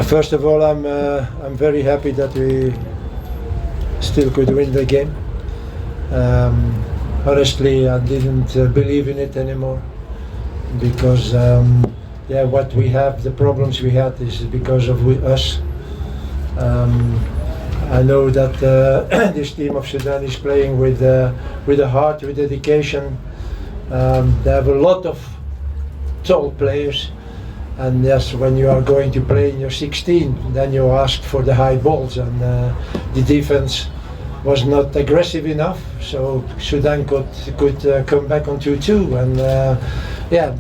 First of all, I'm very happy that we still could win the game. Honestly, I didn't believe in it anymore because what we have, the problems we had, is because of us. I know that this team of Sudan is playing with a heart, with dedication. They have a lot of tall players. And yes, when you are going to play in your 16, then you ask for the high balls, and the defense was not aggressive enough, so Sudan could come back on 2-2, and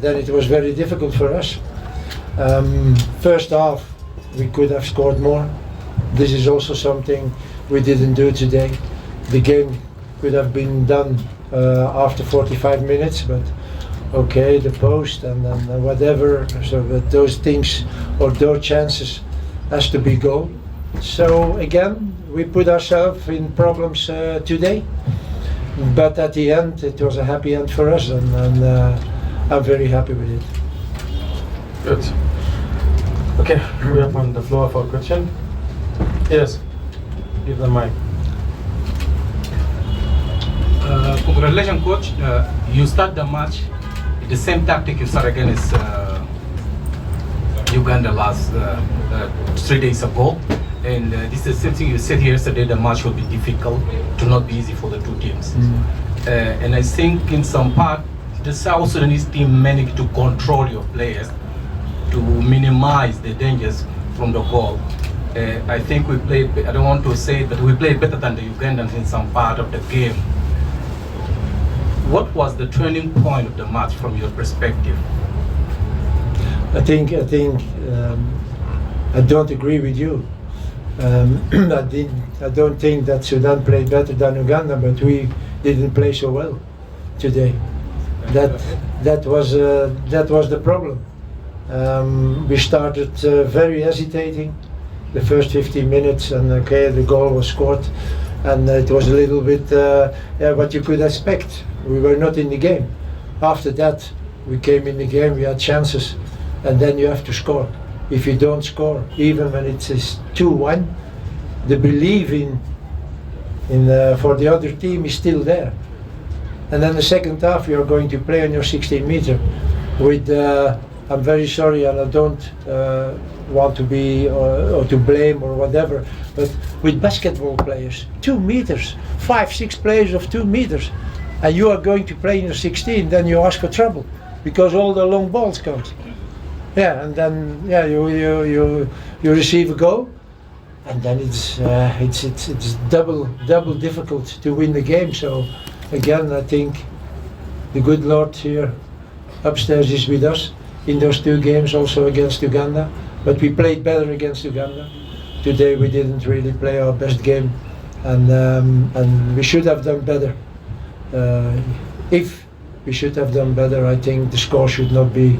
then it was very difficult for us. First half, we could have scored more. This is also something we didn't do today. The game could have been done after 45 minutes, but okay, the post and whatever, so that those things or those chances has to be goal. So again, we put ourselves in problems today, but at the end it was a happy end for us, and I'm very happy with it. Good. Okay, we are on the floor for a question. Yes, give the mic. Congratulations, coach. You start the match with the same tactic you started against Uganda last 3 days ago. And this is the same thing you said yesterday, the match will be difficult, to not be easy for the two teams. And I think in some part, the South Sudanese team managed to control your players to minimize the dangers from the goal. I think we played, I don't want to say it, but we played better than the Ugandans in some part of the game. What was the turning point of the match from your perspective? I don't agree with you. I don't think that Sudan played better than Uganda, but we didn't play so well today. That was the problem. We started very hesitating the first 15 minutes, and okay, the goal was scored, and it was a little bit what you could expect. We were not in the game. After that, we came in the game, we had chances, and then you have to score. If you don't score, even when it is 2-1, the belief in for the other team is still there. And then the second half, you are going to play on your 16 meter with, I'm very sorry, and I don't want to be or to blame or whatever, but with basketball players, 2 meters, 5-6 players of 2 meters, and you are going to play in your 16, then you ask for trouble because all the long balls comes. Yeah, and then you receive a goal, and then it's double difficult to win the game. So again, I think the good Lord here upstairs is with us in those 2 games, also against Uganda. But we played better against Uganda. Today we didn't really play our best game, and we should have done better. If we should have done better, I think the score should not be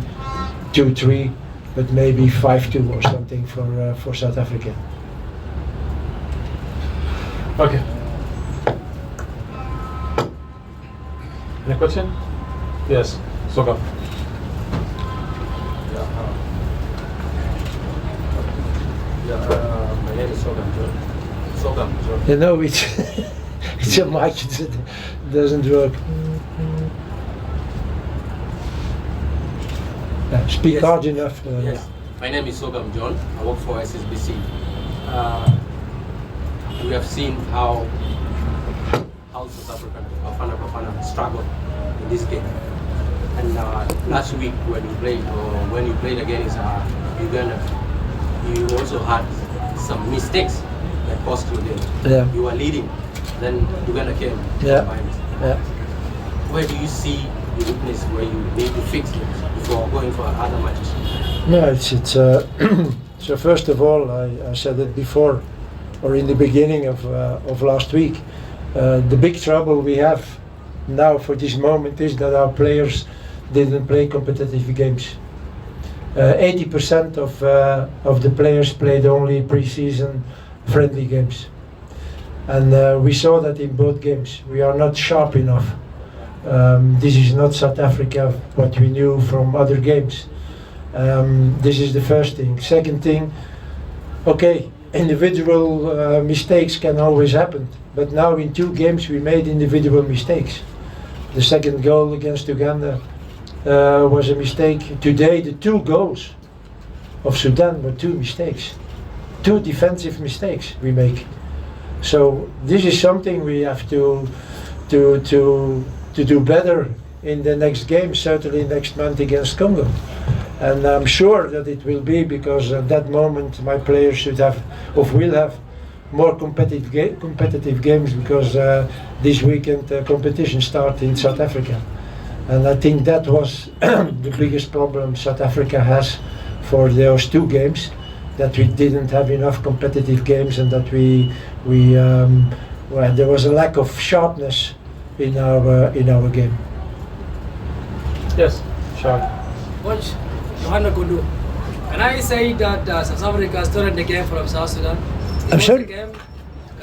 2-3, but maybe 5-2 or something for South Africa. Okay. Any question? Yes, Soga. My name is Sogam. You know, it's a mic, it doesn't work. Speak hard enough. Yes, my name is Sogam John. I work for SSBC. We have seen how South African Bafana Bafana struggled in this game. And last week when you played against Uganda, you also had some mistakes that cost you the game. Yeah. You were leading, then Uganda came. Yeah. Where do you see the weakness where you need to fix it before going for other matches? No, it's so first of all, I said it before, or in the beginning of last week. The big trouble we have now for this moment is that our players didn't play competitive games. 80% of the players played only pre-season friendly games, and we saw that in both games. We are not sharp enough. This is not South Africa, what we knew from other games. This is the first thing. Second thing, Okay, individual mistakes can always happen, but now in 2 games we made individual mistakes. The second goal against Uganda was a mistake. Today the 2 goals of Sudan were 2 mistakes. 2 defensive mistakes we make. So this is something we have to do better in the next game, certainly next month against Congo. And I'm sure that it will be, because at that moment my players should have, or will have, more competitive games, because this weekend competition starts in South Africa. And I think that was the biggest problem South Africa has for those 2 games, that we didn't have enough competitive games, and that well, there was a lack of sharpness in our game. Yes, sure. Coach Johanna Kundu, can I say that South Africa stole the game from South Sudan? I'm sorry? Can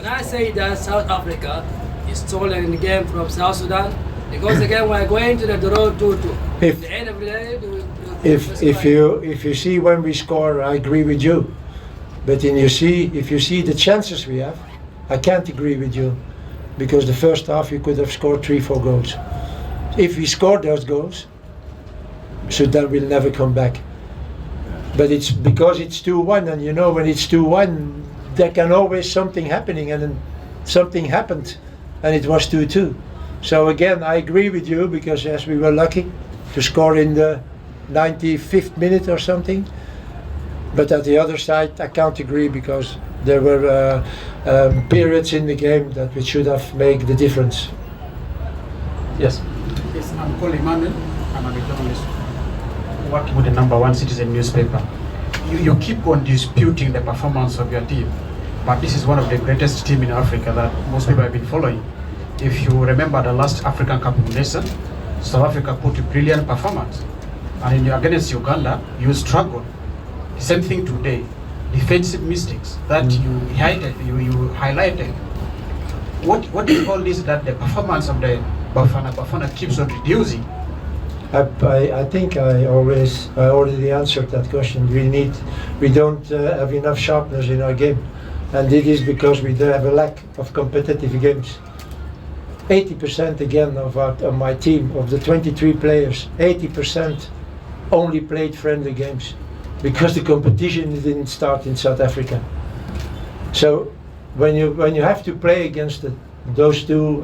I say that South Africa is stolen the game from South Sudan? Because again, we're going to the draw 2-2. If- At the end of the day, If you see when we score, I agree with you. But if you see the chances we have, I can't agree with you, because the first half you could have scored 3-4 goals. If we score those goals, Sudan will never come back. But it's because it's 2-1, and you know when it's 2-1, there can always something happening, and then something happened, and it was 2-2. So again, I agree with you, because yes, we were lucky to score in the 95th minute or something. But at the other side, I can't agree, because there were periods in the game that we should have made the difference. Yes. Yes, I'm Paul Emmanuel. I'm a journalist working with the #1 citizen newspaper. You keep on disputing the performance of your team, but this is one of the greatest teams in Africa that most people have been following. If you remember the last African Cup of Nations, South Africa put a brilliant performance, and against Uganda, you struggled. The same thing today. Defensive mistakes that you highlighted. What is all this that the performance of the Bafana Bafana keeps on reducing? I think I already answered that question. We don't have enough sharpness in our game, and it is because we have a lack of competitive games. 80% again of my team, of the 23 players, 80% only played friendly games, because the competition didn't start in South Africa. So when you have to play against those 2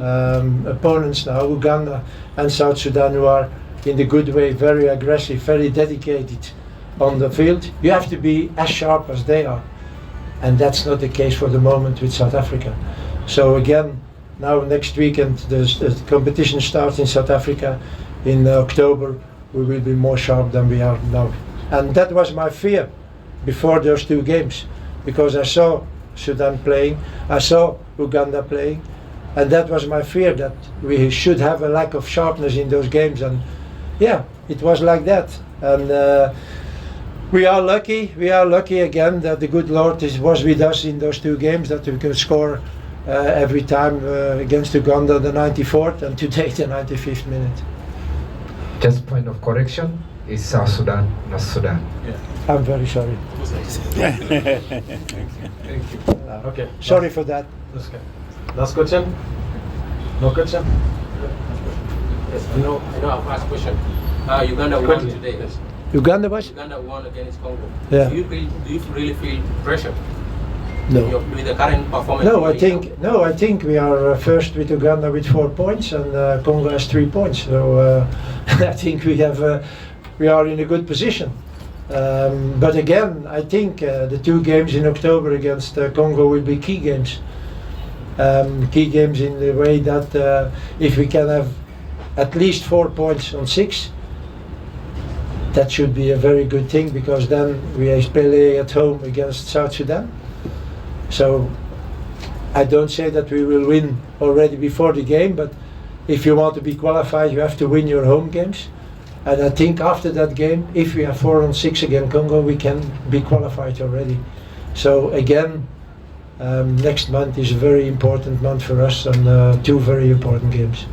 opponents now, Uganda and South Sudan, who are in the good way very aggressive, very dedicated on the field, you have to be as sharp as they are, and that's not the case for the moment with South Africa. So again, now next weekend the competition starts in South Africa in October. We will be more sharp than we are now. And that was my fear before those 2 games, because I saw Sudan playing, I saw Uganda playing, and that was my fear, that we should have a lack of sharpness in those games. And yeah, it was like that. And we are lucky again that the good Lord was with us in those 2 games, that we could score every time against Uganda the 94th, and today the 95th minute. Just point of correction, is South Sudan, not Sudan. I'm very sorry. Thank you. Okay. Sorry for that. That's okay. Last question? No question? Yes, I know I've asked a question. Uganda won Quickly. today. Yes. Uganda was? Uganda won against Congo. Yeah. Do you really feel pressure No. with the current performance? No, I right now? think we are first with Uganda with 4 points, and Congo has 3 points. So I think we are in a good position. But again, I think the 2 games in October against Congo will be key games. Key games in the way that if we can have at least 4 points on 6, that should be a very good thing, because then we play at home against South Sudan. So I don't say that we will win already before the game, but if you want to be qualified, you have to win your home games. And I think after that game, if we have 4 on 6 against Congo, we can be qualified already. So again, next month is a very important month for us, and 2 very important games.